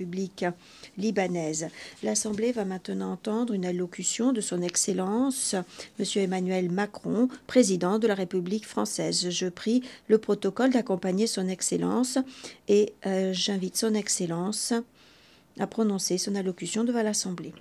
République libanaise. L'Assemblée va maintenant entendre une allocution de son Excellence, M. Emmanuel Macron, président de la République française. Je prie le protocole d'accompagner son Excellence et j'invite son Excellence à prononcer son allocution devant l'Assemblée.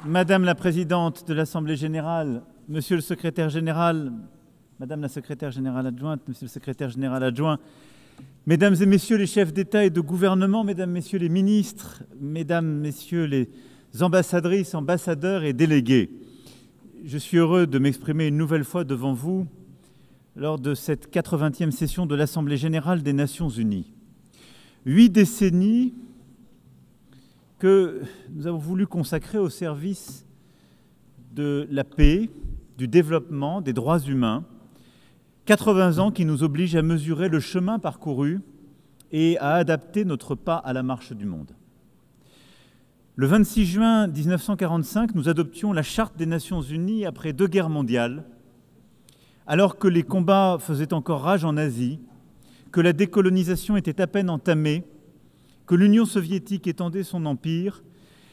Madame la présidente de l'Assemblée générale, monsieur le secrétaire général, madame la secrétaire générale adjointe, monsieur le secrétaire général adjoint, mesdames et messieurs les chefs d'État et de gouvernement, mesdames, messieurs les ministres, mesdames, messieurs les ambassadrices, ambassadeurs et délégués, je suis heureux de m'exprimer une nouvelle fois devant vous lors de cette 80e session de l'Assemblée générale des Nations unies. 8 décennies que nous avons voulu consacrer au service de la paix, du développement, des droits humains. 80 ans qui nous obligent à mesurer le chemin parcouru et à adapter notre pas à la marche du monde. Le 26 juin 1945, nous adoptions la Charte des Nations unies après 2 guerres mondiales, alors que les combats faisaient encore rage en Asie, que la décolonisation était à peine entamée, que l'Union soviétique étendait son empire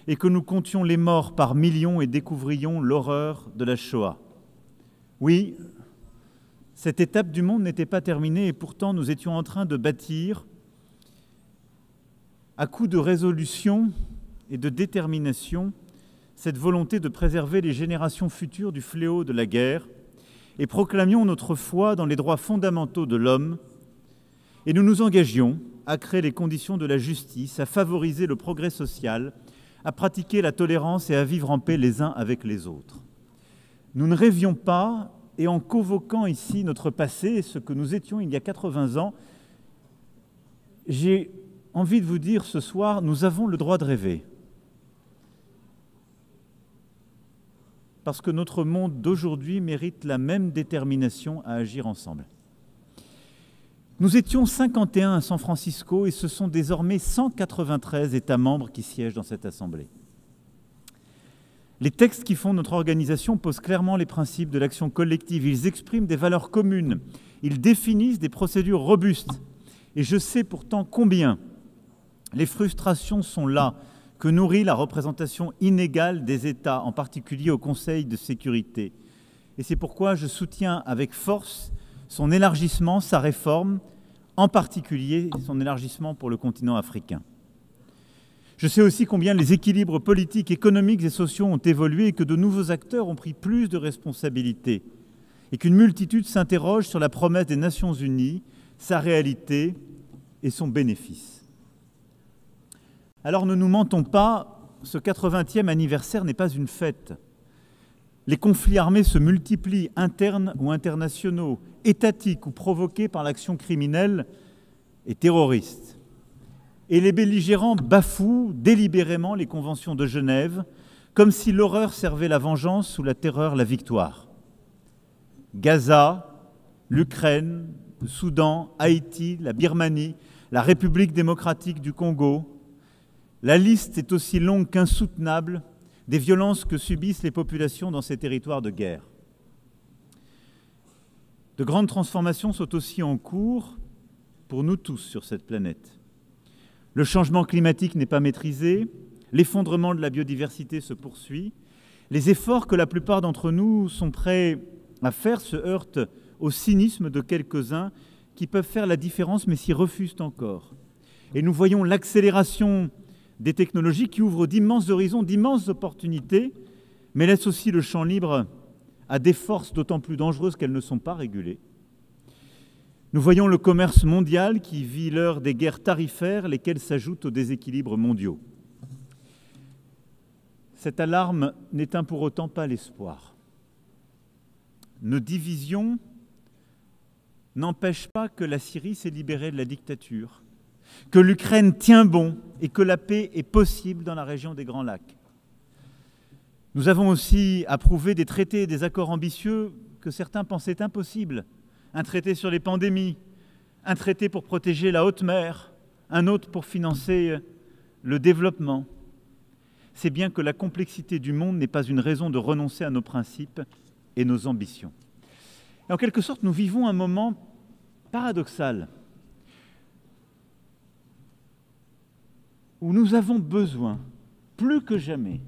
et que nous comptions les morts par millions et découvrions l'horreur de la Shoah. Oui, cette étape du monde n'était pas terminée et pourtant nous étions en train de bâtir, à coup de résolution et de détermination, cette volonté de préserver les générations futures du fléau de la guerre et proclamions notre foi dans les droits fondamentaux de l'homme et nous nous engagions à créer les conditions de la justice, à favoriser le progrès social, à pratiquer la tolérance et à vivre en paix les uns avec les autres. Nous ne rêvions pas, et en convoquant ici notre passé, ce que nous étions il y a 80 ans, j'ai envie de vous dire ce soir, nous avons le droit de rêver. Parce que notre monde d'aujourd'hui mérite la même détermination à agir ensemble. Nous étions 51 à San Francisco et ce sont désormais 193 États membres qui siègent dans cette Assemblée. Les textes qui font notre organisation posent clairement les principes de l'action collective. Ils expriment des valeurs communes. Ils définissent des procédures robustes. Et je sais pourtant combien les frustrations sont là que nourrit la représentation inégale des États, en particulier au Conseil de sécurité. Et c'est pourquoi je soutiens avec force son élargissement, sa réforme, en particulier son élargissement pour le continent africain. Je sais aussi combien les équilibres politiques, économiques et sociaux ont évolué et que de nouveaux acteurs ont pris plus de responsabilités et qu'une multitude s'interroge sur la promesse des Nations unies, sa réalité et son bénéfice. Alors ne nous mentons pas, ce 80e anniversaire n'est pas une fête. Les conflits armés se multiplient, internes ou internationaux, étatiques ou provoqués par l'action criminelle et terroriste. Et les belligérants bafouent délibérément les conventions de Genève, comme si l'horreur servait la vengeance ou la terreur la victoire. Gaza, l'Ukraine, le Soudan, Haïti, la Birmanie, la République démocratique du Congo. La liste est aussi longue qu'insoutenable des violences que subissent les populations dans ces territoires de guerre. De grandes transformations sont aussi en cours pour nous tous sur cette planète. Le changement climatique n'est pas maîtrisé, l'effondrement de la biodiversité se poursuit, les efforts que la plupart d'entre nous sont prêts à faire se heurtent au cynisme de quelques-uns qui peuvent faire la différence mais s'y refusent encore. Et nous voyons l'accélération des technologies qui ouvrent d'immenses horizons, d'immenses opportunités, mais laissent aussi le champ libre à des forces d'autant plus dangereuses qu'elles ne sont pas régulées. Nous voyons le commerce mondial qui vit l'heure des guerres tarifaires, lesquelles s'ajoutent aux déséquilibres mondiaux. Cette alarme n'éteint pour autant pas l'espoir. nos divisions n'empêchent pas que la Syrie s'est libérée de la dictature, que l'Ukraine tient bon et que la paix est possible dans la région des Grands Lacs. Nous avons aussi approuvé des traités et des accords ambitieux que certains pensaient impossibles. Un traité sur les pandémies, un traité pour protéger la haute mer, un autre pour financer le développement. C'est bien que la complexité du monde n'est pas une raison de renoncer à nos principes et nos ambitions. Et en quelque sorte, nous vivons un moment paradoxal où nous avons besoin, plus que jamais,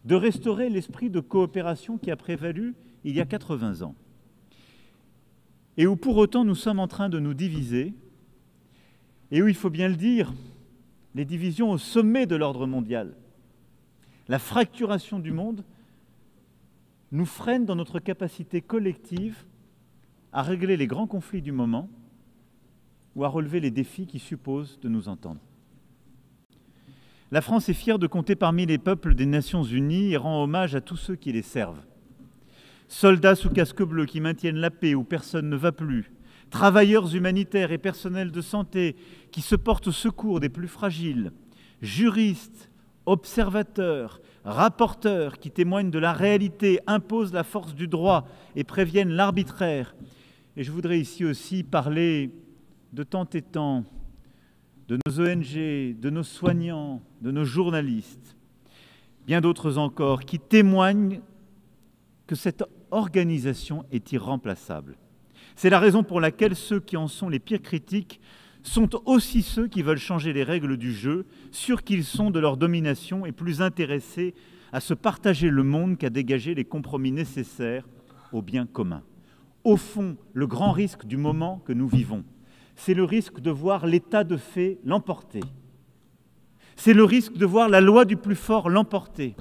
de restaurer l'esprit de coopération qui a prévalu il y a 80 ans. Et où pour autant nous sommes en train de nous diviser, et où, il faut bien le dire, les divisions au sommet de l'ordre mondial, la fracturation du monde, nous freine dans notre capacité collective à régler les grands conflits du moment ou à relever les défis qui supposent de nous entendre. La France est fière de compter parmi les peuples des Nations Unies et rend hommage à tous ceux qui les servent. Soldats sous casque bleu qui maintiennent la paix où personne ne va plus, travailleurs humanitaires et personnels de santé qui se portent au secours des plus fragiles, juristes, observateurs, rapporteurs qui témoignent de la réalité, imposent la force du droit et préviennent l'arbitraire. Et je voudrais ici aussi parler de temps et temps de nos ONG, de nos soignants, de nos journalistes, bien d'autres encore, qui témoignent que cette organisation est irremplaçable. C'est la raison pour laquelle ceux qui en sont les pires critiques sont aussi ceux qui veulent changer les règles du jeu, sûrs qu'ils sont de leur domination et plus intéressés à se partager le monde qu'à dégager les compromis nécessaires au bien commun. Au fond, le grand risque du moment que nous vivons, c'est le risque de voir l'état de fait l'emporter. C'est le risque de voir la loi du plus fort l'emporter.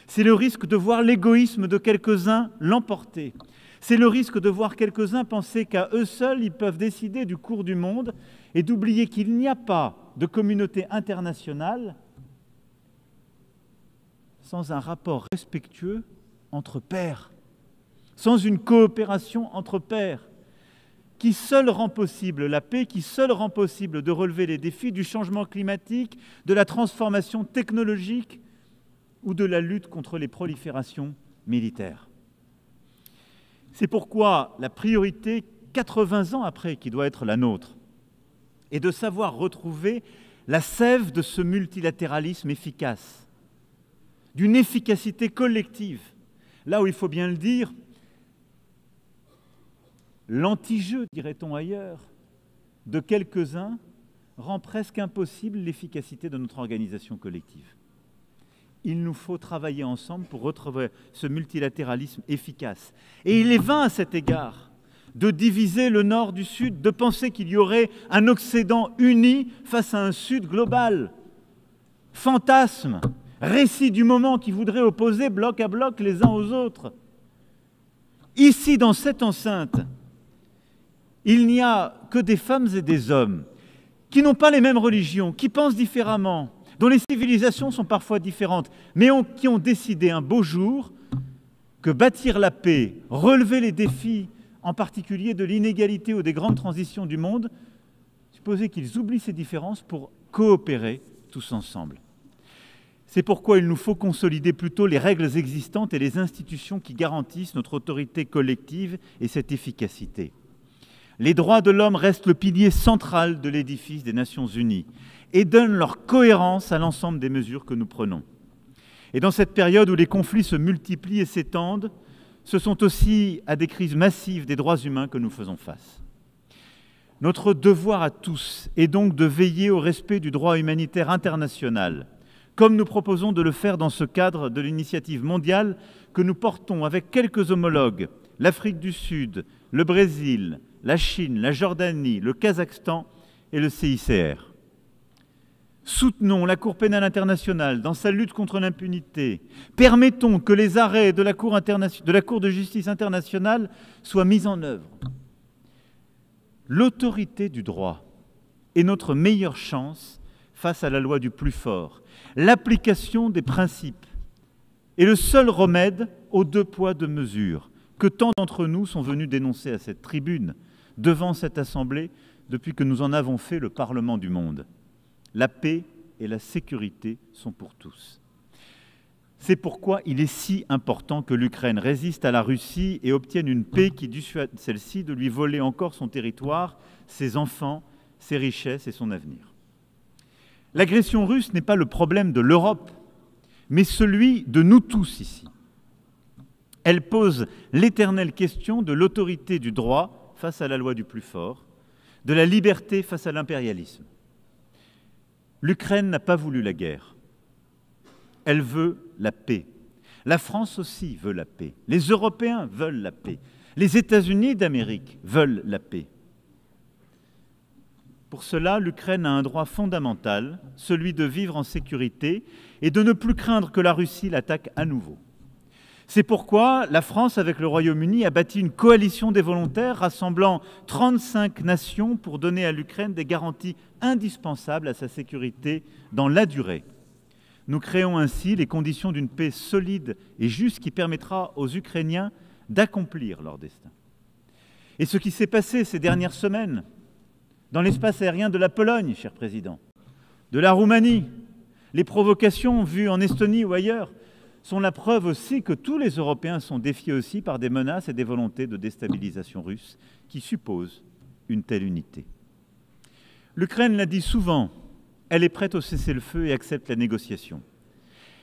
C'est le risque de voir l'égoïsme de quelques-uns l'emporter. C'est le risque de voir quelques-uns penser qu'à eux seuls, ils peuvent décider du cours du monde et d'oublier qu'il n'y a pas de communauté internationale sans un rapport respectueux entre pairs, sans une coopération entre pairs, qui seul rend possible la paix, qui seul rend possible de relever les défis du changement climatique, de la transformation technologique ou de la lutte contre les proliférations militaires. C'est pourquoi la priorité, 80 ans après, qui doit être la nôtre, est de savoir retrouver la sève de ce multilatéralisme efficace, d'une efficacité collective. Là où il faut bien le dire, l'anti-jeu, dirait-on ailleurs, de quelques-uns rend presque impossible l'efficacité de notre organisation collective. Il nous faut travailler ensemble pour retrouver ce multilatéralisme efficace. Et il est vain à cet égard de diviser le Nord du Sud, de penser qu'il y aurait un Occident uni face à un Sud global. Fantasme, récit du moment qui voudrait opposer bloc à bloc les uns aux autres. Ici, dans cette enceinte, il n'y a que des femmes et des hommes qui n'ont pas les mêmes religions, qui pensent différemment, dont les civilisations sont parfois différentes, mais qui ont décidé un beau jour que bâtir la paix, relever les défis, en particulier de l'inégalité ou des grandes transitions du monde, supposait qu'ils oublient ces différences pour coopérer tous ensemble. C'est pourquoi il nous faut consolider plutôt les règles existantes et les institutions qui garantissent notre autorité collective et cette efficacité. Les droits de l'homme restent le pilier central de l'édifice des Nations Unies et donnent leur cohérence à l'ensemble des mesures que nous prenons. Et dans cette période où les conflits se multiplient et s'étendent, ce sont aussi à des crises massives des droits humains que nous faisons face. Notre devoir à tous est donc de veiller au respect du droit humanitaire international, comme nous proposons de le faire dans ce cadre de l'initiative mondiale que nous portons avec quelques homologues, l'Afrique du Sud, le Brésil, la Chine, la Jordanie, le Kazakhstan et le CICR. Soutenons la Cour pénale internationale dans sa lutte contre l'impunité. Permettons que les arrêts de la Cour de justice internationale soient mis en œuvre. L'autorité du droit est notre meilleure chance face à la loi du plus fort. L'application des principes est le seul remède aux deux poids, deux mesures. que tant d'entre nous sont venus dénoncer à cette tribune, devant cette Assemblée, depuis que nous en avons fait le Parlement du monde. La paix et la sécurité sont pour tous. C'est pourquoi il est si important que l'Ukraine résiste à la Russie et obtienne une paix qui dissuade celle-ci de lui voler encore son territoire, ses enfants, ses richesses et son avenir. L'agression russe n'est pas le problème de l'Europe, mais celui de nous tous ici. Elle pose l'éternelle question de l'autorité du droit face à la loi du plus fort, de la liberté face à l'impérialisme. L'Ukraine n'a pas voulu la guerre. Elle veut la paix. La France aussi veut la paix. Les Européens veulent la paix. Les États-Unis d'Amérique veulent la paix. Pour cela, l'Ukraine a un droit fondamental, celui de vivre en sécurité et de ne plus craindre que la Russie l'attaque à nouveau. C'est pourquoi la France, avec le Royaume-Uni, a bâti une coalition des volontaires rassemblant 35 nations pour donner à l'Ukraine des garanties indispensables à sa sécurité dans la durée. Nous créons ainsi les conditions d'une paix solide et juste qui permettra aux Ukrainiens d'accomplir leur destin. Et ce qui s'est passé ces dernières semaines dans l'espace aérien de la Pologne, cher Président, de la Roumanie, les provocations vues en Estonie ou ailleurs, sont la preuve aussi que tous les Européens sont défiés aussi par des menaces et des volontés de déstabilisation russe qui supposent une telle unité. L'Ukraine l'a dit souvent, elle est prête au cessez-le-feu et accepte la négociation.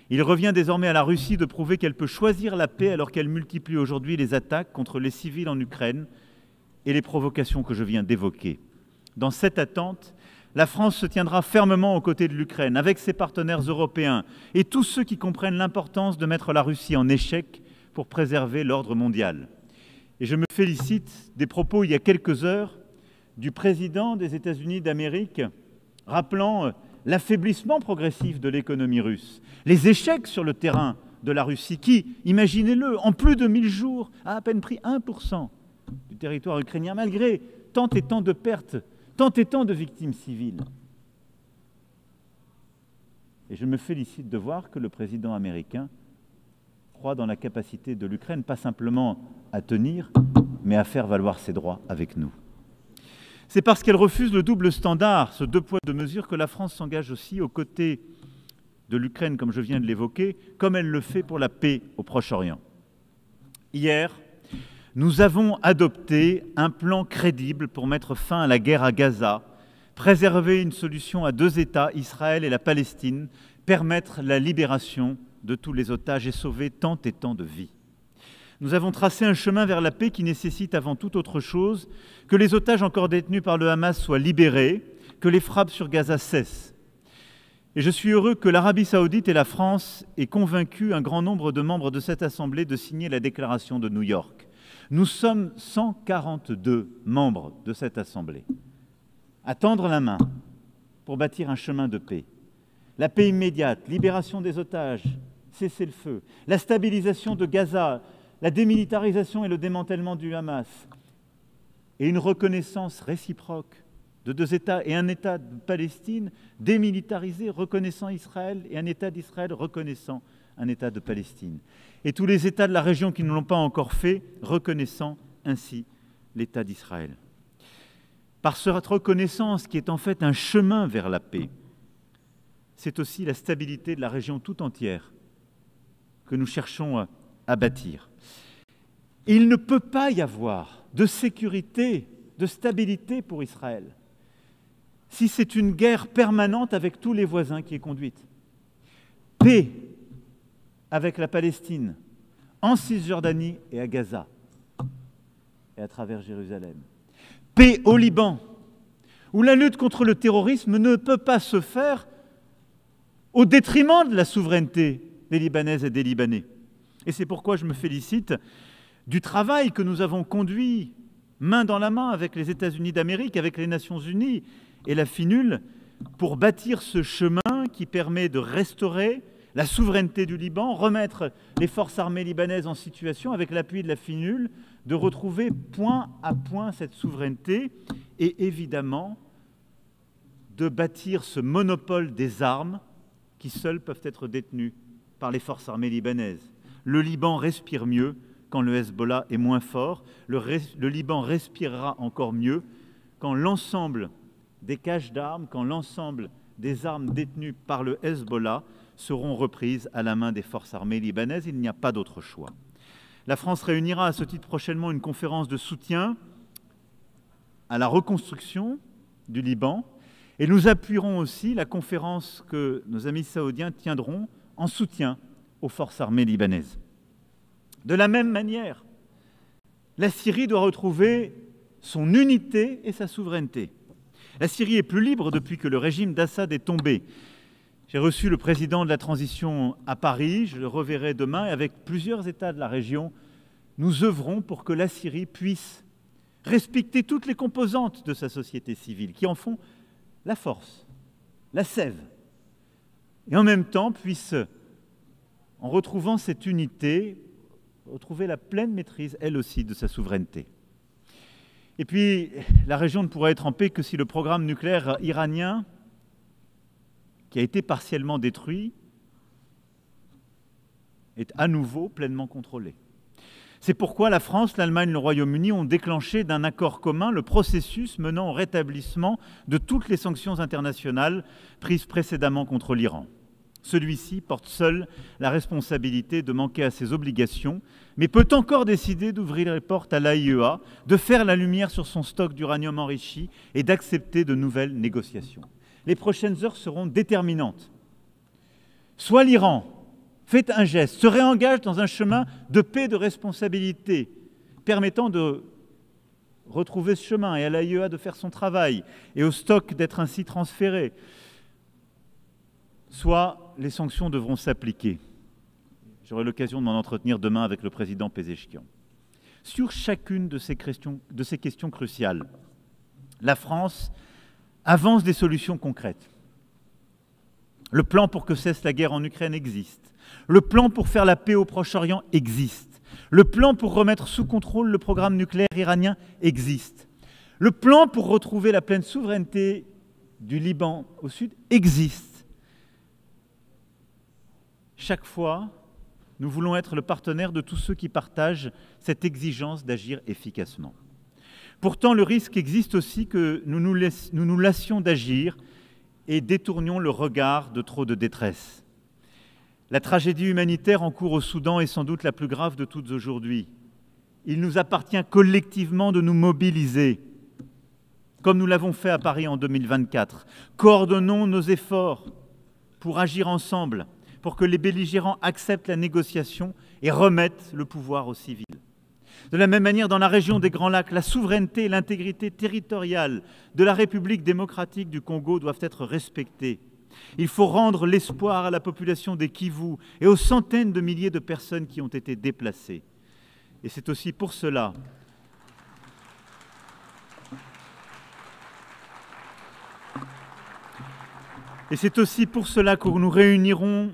Il revient désormais à la Russie de prouver qu'elle peut choisir la paix alors qu'elle multiplie aujourd'hui les attaques contre les civils en Ukraine et les provocations que je viens d'évoquer. Dans cette attente, la France se tiendra fermement aux côtés de l'Ukraine, avec ses partenaires européens et tous ceux qui comprennent l'importance de mettre la Russie en échec pour préserver l'ordre mondial. Et je me félicite des propos il y a quelques heures du président des États-Unis d'Amérique, rappelant l'affaiblissement progressif de l'économie russe, les échecs sur le terrain de la Russie qui, imaginez-le, en plus de 1000 jours, a à peine pris 1% du territoire ukrainien, malgré tant et tant de pertes, tant et tant de victimes civiles. Et je me félicite de voir que le président américain croit dans la capacité de l'Ukraine, pas simplement à tenir, mais à faire valoir ses droits avec nous. C'est parce qu'elle refuse le double standard, ce deux poids, deux mesures, que la France s'engage aussi aux côtés de l'Ukraine, comme je viens de l'évoquer, comme elle le fait pour la paix au Proche-Orient. Hier, nous avons adopté un plan crédible pour mettre fin à la guerre à Gaza, préserver une solution à 2 États, Israël et la Palestine, permettre la libération de tous les otages et sauver tant et tant de vies. Nous avons tracé un chemin vers la paix qui nécessite avant toute autre chose que les otages encore détenus par le Hamas soient libérés, que les frappes sur Gaza cessent. Et je suis heureux que l'Arabie saoudite et la France aient convaincu un grand nombre de membres de cette Assemblée de signer la déclaration de New York. Nous sommes 142 membres de cette Assemblée à tendre la main pour bâtir un chemin de paix. La paix immédiate, libération des otages, cessez-le-feu, la stabilisation de Gaza, la démilitarisation et le démantèlement du Hamas, et une reconnaissance réciproque de 2 États et un État de Palestine démilitarisé, reconnaissant Israël, et un État d'Israël reconnaissant un État de Palestine. Et tous les États de la région qui ne l'ont pas encore fait, reconnaissant ainsi l'État d'Israël. Par cette reconnaissance qui est en fait un chemin vers la paix, c'est aussi la stabilité de la région tout entière que nous cherchons à bâtir. Et il ne peut pas y avoir de sécurité, de stabilité pour Israël si c'est une guerre permanente avec tous les voisins qui est conduite. Paix avec la Palestine, en Cisjordanie et à Gaza, et à travers Jérusalem. Paix au Liban, où la lutte contre le terrorisme ne peut pas se faire au détriment de la souveraineté des Libanaises et des Libanais. Et c'est pourquoi je me félicite du travail que nous avons conduit main dans la main avec les États-Unis d'Amérique, avec les Nations Unies et la FINUL, pour bâtir ce chemin qui permet de restaurer la souveraineté du Liban, remettre les forces armées libanaises en situation, avec l'appui de la FINUL, de retrouver point à point cette souveraineté et évidemment de bâtir ce monopole des armes qui seules peuvent être détenues par les forces armées libanaises. Le Liban respire mieux quand le Hezbollah est moins fort. Le Liban respirera encore mieux quand l'ensemble des caches d'armes, quand l'ensemble des armes détenues par le Hezbollah seront reprises à la main des forces armées libanaises. Il n'y a pas d'autre choix. La France réunira à ce titre prochainement une conférence de soutien à la reconstruction du Liban et nous appuierons aussi la conférence que nos amis saoudiens tiendront en soutien aux forces armées libanaises. De la même manière, la Syrie doit retrouver son unité et sa souveraineté. La Syrie est plus libre depuis que le régime d'Assad est tombé. J'ai reçu le président de la transition à Paris, je le reverrai demain, et avec plusieurs États de la région, nous œuvrons pour que la Syrie puisse respecter toutes les composantes de sa société civile, qui en font la force, la sève, et en même temps puisse, en retrouvant cette unité, retrouver la pleine maîtrise, elle aussi, de sa souveraineté. Et puis, la région ne pourra être en paix que si le programme nucléaire iranien, qui a été partiellement détruit, est à nouveau pleinement contrôlé. C'est pourquoi la France, l'Allemagne et le Royaume-Uni ont déclenché d'un accord commun le processus menant au rétablissement de toutes les sanctions internationales prises précédemment contre l'Iran. Celui-ci porte seul la responsabilité de manquer à ses obligations, mais peut encore décider d'ouvrir les portes à l'AIEA, de faire la lumière sur son stock d'uranium enrichi et d'accepter de nouvelles négociations. Les prochaines heures seront déterminantes. Soit l'Iran fait un geste, se réengage dans un chemin de paix, de responsabilité, permettant de retrouver ce chemin et à l'AIEA de faire son travail et au stock d'être ainsi transféré. Soit les sanctions devront s'appliquer. J'aurai l'occasion de m'en entretenir demain avec le président Pezeshkian. Sur chacune de ces questions cruciales, la France avance des solutions concrètes. Le plan pour que cesse la guerre en Ukraine existe. Le plan pour faire la paix au Proche-Orient existe. Le plan pour remettre sous contrôle le programme nucléaire iranien existe. Le plan pour retrouver la pleine souveraineté du Liban au sud existe. Chaque fois, nous voulons être le partenaire de tous ceux qui partagent cette exigence d'agir efficacement. Pourtant, le risque existe aussi que nous nous lassions d'agir et détournions le regard de trop de détresse. La tragédie humanitaire en cours au Soudan est sans doute la plus grave de toutes aujourd'hui. Il nous appartient collectivement de nous mobiliser, comme nous l'avons fait à Paris en 2024. Coordonnons nos efforts pour agir ensemble, pour que les belligérants acceptent la négociation et remettent le pouvoir aux civils. De la même manière, dans la région des Grands Lacs, la souveraineté et l'intégrité territoriale de la République démocratique du Congo doivent être respectées. Il faut rendre l'espoir à la population des Kivu et aux centaines de milliers de personnes qui ont été déplacées. Et c'est aussi pour cela que nous réunirons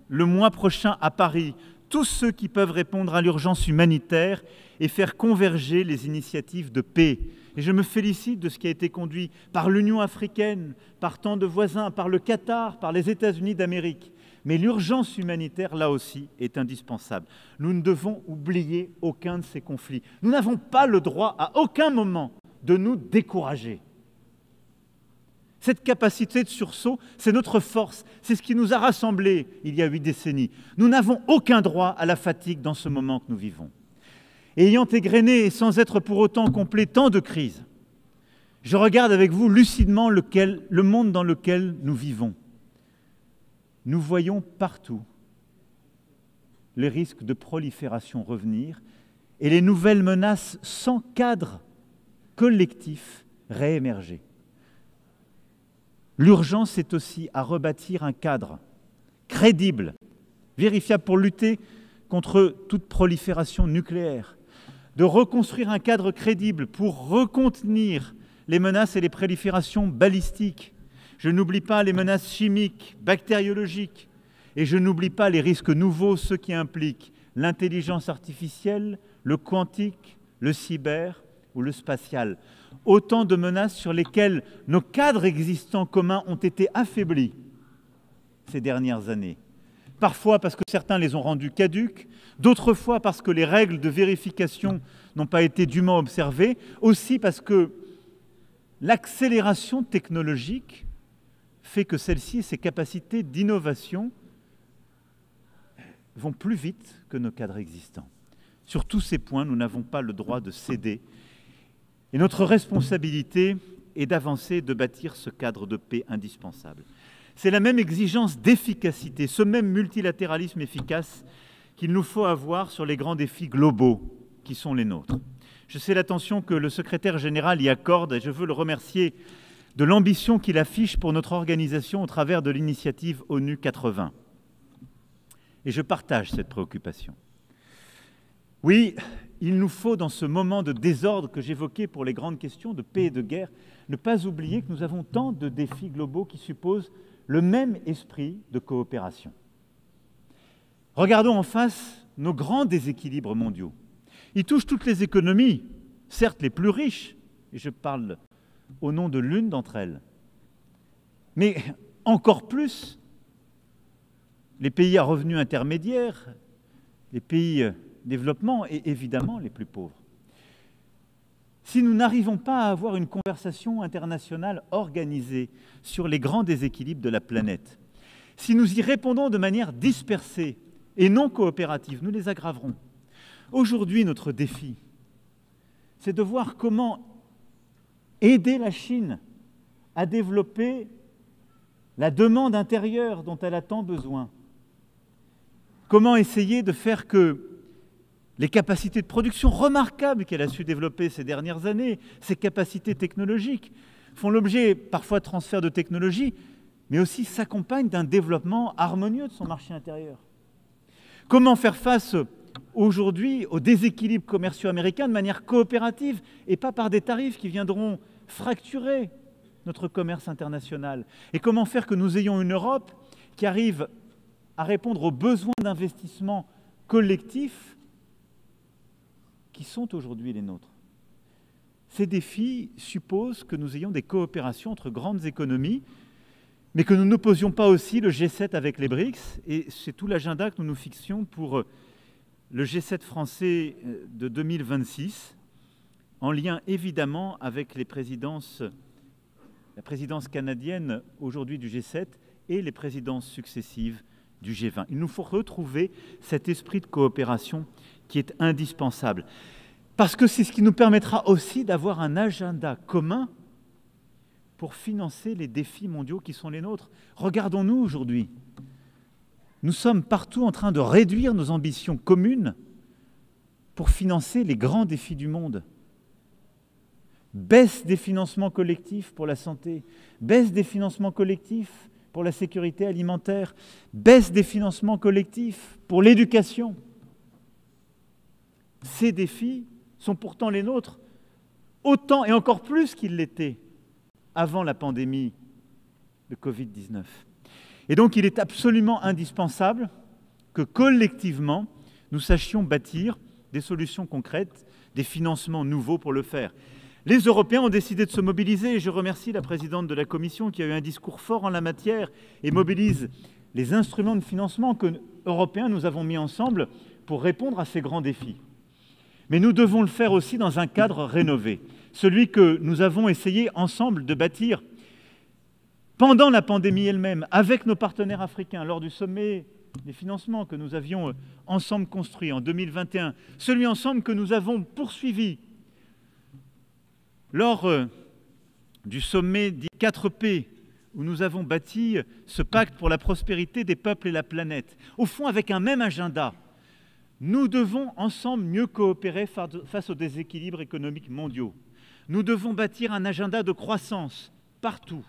le mois prochain à Paris tous ceux qui peuvent répondre à l'urgence humanitaire et faire converger les initiatives de paix. Et je me félicite de ce qui a été conduit par l'Union africaine, par tant de voisins, par le Qatar, par les États-Unis d'Amérique. Mais l'urgence humanitaire, là aussi, est indispensable. Nous ne devons oublier aucun de ces conflits. Nous n'avons pas le droit, à aucun moment, de nous décourager. Cette capacité de sursaut, c'est notre force, c'est ce qui nous a rassemblés il y a 8 décennies. Nous n'avons aucun droit à la fatigue dans ce moment que nous vivons. Et ayant égrené, et sans être pour autant complet, tant de crises, je regarde avec vous lucidement le monde dans lequel nous vivons. Nous voyons partout les risques de prolifération revenir et les nouvelles menaces sans cadre collectif réémerger. L'urgence est aussi à rebâtir un cadre crédible, vérifiable pour lutter contre toute prolifération nucléaire, de reconstruire un cadre crédible pour recontenir les menaces et les proliférations balistiques. Je n'oublie pas les menaces chimiques, bactériologiques, et je n'oublie pas les risques nouveaux, ceux qui impliquent l'intelligence artificielle, le quantique, le cyber ou le spatial. Autant de menaces sur lesquelles nos cadres existants communs ont été affaiblis ces dernières années. Parfois parce que certains les ont rendus caducs, d'autres fois parce que les règles de vérification n'ont pas été dûment observées, aussi parce que l'accélération technologique fait que celle-ci et ses capacités d'innovation vont plus vite que nos cadres existants. Sur tous ces points, nous n'avons pas le droit de céder. Et notre responsabilité est d'avancer, de bâtir ce cadre de paix indispensable. C'est la même exigence d'efficacité, ce même multilatéralisme efficace qu'il nous faut avoir sur les grands défis globaux qui sont les nôtres. Je sais l'attention que le secrétaire général y accorde et je veux le remercier de l'ambition qu'il affiche pour notre organisation au travers de l'initiative ONU 80. Et je partage cette préoccupation. Oui, il nous faut, dans ce moment de désordre que j'évoquais pour les grandes questions de paix et de guerre, ne pas oublier que nous avons tant de défis globaux qui supposent le même esprit de coopération. Regardons en face nos grands déséquilibres mondiaux. Ils touchent toutes les économies, certes les plus riches, et je parle au nom de l'une d'entre elles, mais encore plus les pays à revenus intermédiaires, les pays développement et évidemment les plus pauvres. Si nous n'arrivons pas à avoir une conversation internationale organisée sur les grands déséquilibres de la planète, si nous y répondons de manière dispersée et non coopérative, nous les aggraverons. Aujourd'hui, notre défi, c'est de voir comment aider la Chine à développer la demande intérieure dont elle a tant besoin. Comment essayer de faire que les capacités de production remarquables qu'elle a su développer ces dernières années, ses capacités technologiques, font l'objet parfois de transferts de technologie, mais aussi s'accompagnent d'un développement harmonieux de son marché intérieur. Comment faire face aujourd'hui aux déséquilibres commerciaux américains de manière coopérative et pas par des tarifs qui viendront fracturer notre commerce international? Et comment faire que nous ayons une Europe qui arrive à répondre aux besoins d'investissement collectifs qui sont aujourd'hui les nôtres? Ces défis supposent que nous ayons des coopérations entre grandes économies, mais que nous n'opposions pas aussi le G7 avec les BRICS, et c'est tout l'agenda que nous nous fixions pour le G7 français de 2026, en lien évidemment avec la présidence canadienne aujourd'hui du G7 et les présidences successives du G20. Il nous faut retrouver cet esprit de coopération qui est indispensable, parce que c'est ce qui nous permettra aussi d'avoir un agenda commun pour financer les défis mondiaux qui sont les nôtres. Regardons-nous aujourd'hui. Nous sommes partout en train de réduire nos ambitions communes pour financer les grands défis du monde. Baisse des financements collectifs pour la santé, baisse des financements collectifs pour la sécurité alimentaire, baisse des financements collectifs pour l'éducation. Ces défis sont pourtant les nôtres, autant et encore plus qu'ils l'étaient avant la pandémie de Covid-19. Et donc, il est absolument indispensable que collectivement, nous sachions bâtir des solutions concrètes, des financements nouveaux pour le faire. Les Européens ont décidé de se mobiliser et je remercie la présidente de la Commission qui a eu un discours fort en la matière et mobilise les instruments de financement que européens nous avons mis ensemble pour répondre à ces grands défis. Mais nous devons le faire aussi dans un cadre rénové, celui que nous avons essayé ensemble de bâtir pendant la pandémie elle-même, avec nos partenaires africains, lors du sommet des financements que nous avions ensemble construit en 2021, celui ensemble que nous avons poursuivi lors du sommet dit 4P, où nous avons bâti ce pacte pour la prospérité des peuples et la planète, au fond avec un même agenda. Nous devons ensemble mieux coopérer face aux déséquilibres économiques mondiaux. Nous devons bâtir un agenda de croissance partout.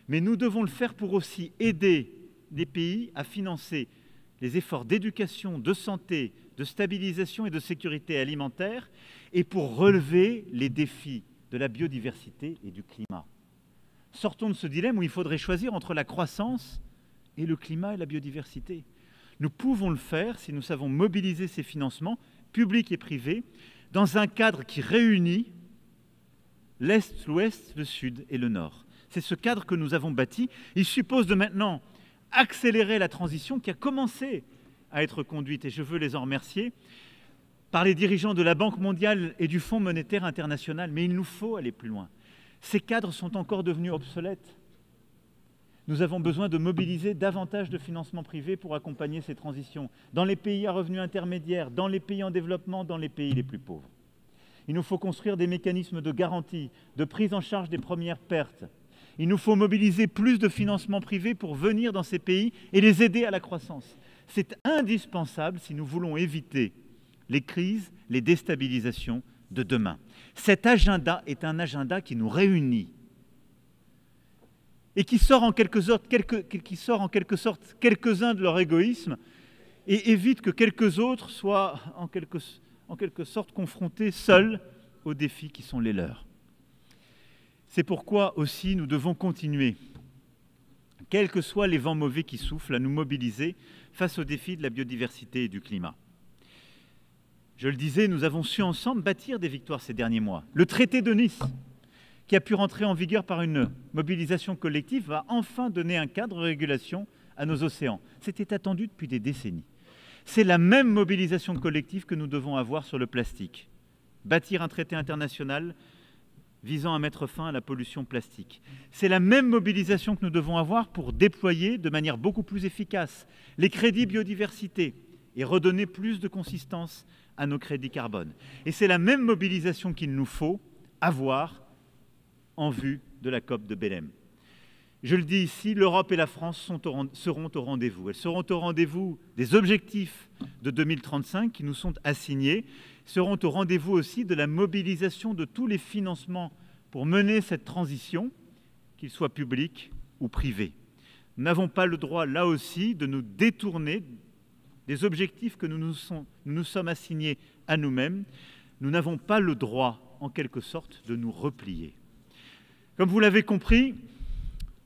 Mais nous devons le faire pour aussi aider les pays à financer les efforts d'éducation, de santé, de stabilisation et de sécurité alimentaire et pour relever les défis de la biodiversité et du climat. Sortons de ce dilemme où il faudrait choisir entre la croissance et le climat et la biodiversité. Nous pouvons le faire si nous savons mobiliser ces financements, publics et privés, dans un cadre qui réunit l'Est, l'Ouest, le Sud et le Nord. C'est ce cadre que nous avons bâti. Il suppose de maintenant accélérer la transition qui a commencé à être conduite, et je veux les en remercier, par les dirigeants de la Banque mondiale et du Fonds monétaire international. Mais il nous faut aller plus loin. Ces cadres sont encore devenus obsolètes. Nous avons besoin de mobiliser davantage de financement privé pour accompagner ces transitions, dans les pays à revenus intermédiaires, dans les pays en développement, dans les pays les plus pauvres. Il nous faut construire des mécanismes de garantie, de prise en charge des premières pertes. Il nous faut mobiliser plus de financement privé pour venir dans ces pays et les aider à la croissance. C'est indispensable si nous voulons éviter les crises, les déstabilisations de demain. Cet agenda est un agenda qui nous réunit et qui sort en quelque sorte quelques-uns de leur égoïsme et évite que quelques autres soient en quelque sorte confrontés seuls aux défis qui sont les leurs. C'est pourquoi aussi nous devons continuer, quels que soient les vents mauvais qui soufflent, à nous mobiliser face aux défis de la biodiversité et du climat. Je le disais, nous avons su ensemble bâtir des victoires ces derniers mois. Le traité de Nice, qui a pu rentrer en vigueur par une mobilisation collective, va enfin donner un cadre de régulation à nos océans. C'était attendu depuis des décennies. C'est la même mobilisation collective que nous devons avoir sur le plastique. Bâtir un traité international visant à mettre fin à la pollution plastique. C'est la même mobilisation que nous devons avoir pour déployer de manière beaucoup plus efficace les crédits biodiversité et redonner plus de consistance à nos crédits carbone. Et c'est la même mobilisation qu'il nous faut avoir en vue de la COP de Belém. Je le dis ici, l'Europe et la France seront au rendez-vous. Elles seront au rendez-vous des objectifs de 2035 qui nous sont assignés, seront au rendez-vous aussi de la mobilisation de tous les financements pour mener cette transition, qu'ils soient publics ou privés. Nous n'avons pas le droit, là aussi, de nous détourner des objectifs que nous nous sommes assignés à nous-mêmes. Nous n'avons pas le droit, en quelque sorte, de nous replier. Comme vous l'avez compris,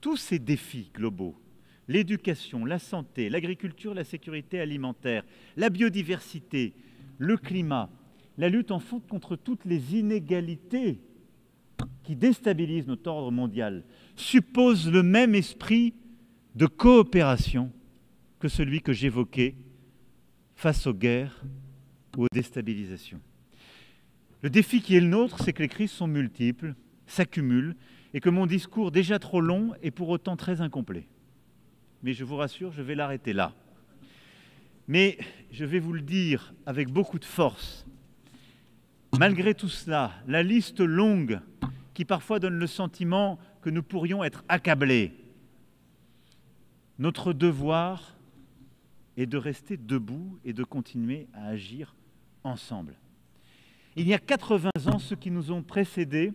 tous ces défis globaux, l'éducation, la santé, l'agriculture, la sécurité alimentaire, la biodiversité, le climat, la lutte en fond contre toutes les inégalités qui déstabilisent notre ordre mondial, supposent le même esprit de coopération que celui que j'évoquais face aux guerres ou aux déstabilisations. Le défi qui est le nôtre, c'est que les crises sont multiples, s'accumulent, et que mon discours, déjà trop long, est pour autant très incomplet. Mais je vous rassure, je vais l'arrêter là. Mais je vais vous le dire avec beaucoup de force. Malgré tout cela, la liste longue qui parfois donne le sentiment que nous pourrions être accablés, notre devoir est de rester debout et de continuer à agir ensemble. Il y a 80 ans, ceux qui nous ont précédés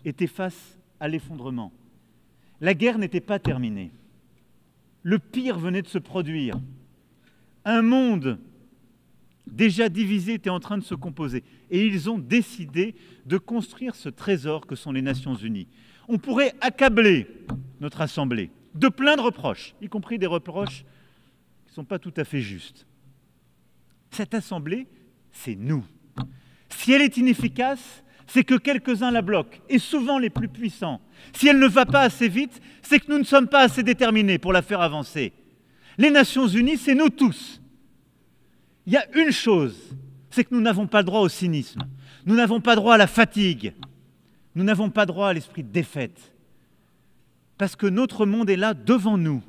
étaient face à l'effondrement. La guerre n'était pas terminée. Le pire venait de se produire. Un monde déjà divisé était en train de se composer. Et ils ont décidé de construire ce trésor que sont les Nations Unies. On pourrait accabler notre Assemblée de plein de reproches, y compris des reproches qui ne sont pas tout à fait justes. Cette Assemblée, c'est nous. Si elle est inefficace, c'est que quelques-uns la bloquent, et souvent les plus puissants. Si elle ne va pas assez vite, c'est que nous ne sommes pas assez déterminés pour la faire avancer. Les Nations Unies, c'est nous tous. Il y a une chose, c'est que nous n'avons pas le droit au cynisme. Nous n'avons pas droit à la fatigue. Nous n'avons pas droit à l'esprit de défaite. Parce que notre monde est là devant nous.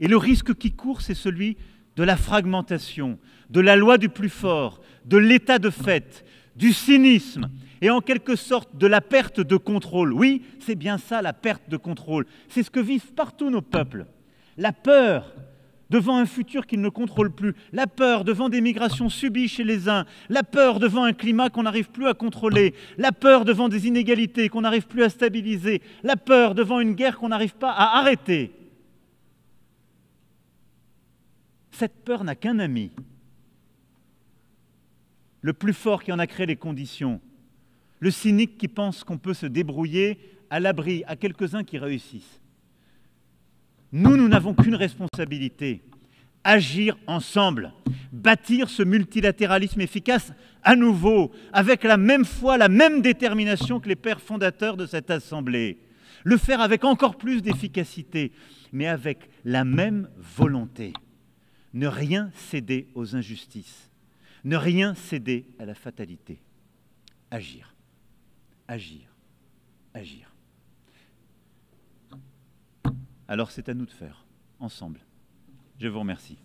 Et le risque qui court, c'est celui de la fragmentation, de la loi du plus fort, de l'état de fait, du cynisme et en quelque sorte de la perte de contrôle. Oui, c'est bien ça, la perte de contrôle. C'est ce que vivent partout nos peuples. La peur devant un futur qu'ils ne contrôlent plus, la peur devant des migrations subies chez les uns, la peur devant un climat qu'on n'arrive plus à contrôler, la peur devant des inégalités qu'on n'arrive plus à stabiliser, la peur devant une guerre qu'on n'arrive pas à arrêter. Cette peur n'a qu'un ami, le plus fort qui en a créé les conditions, le cynique qui pense qu'on peut se débrouiller à l'abri, à quelques-uns qui réussissent. Nous n'avons qu'une responsabilité, agir ensemble, bâtir ce multilatéralisme efficace à nouveau, avec la même foi, la même détermination que les pères fondateurs de cette Assemblée. le faire avec encore plus d'efficacité, mais avec la même volonté. Ne rien céder aux injustices, ne rien céder à la fatalité. Agir, agir, agir. Alors c'est à nous de faire, ensemble. Je vous remercie.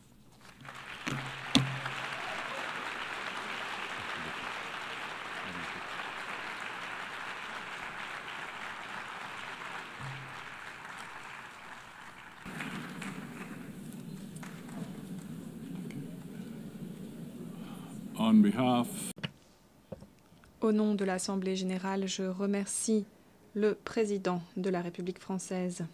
Au nom de l'Assemblée générale, je remercie le président de la République française.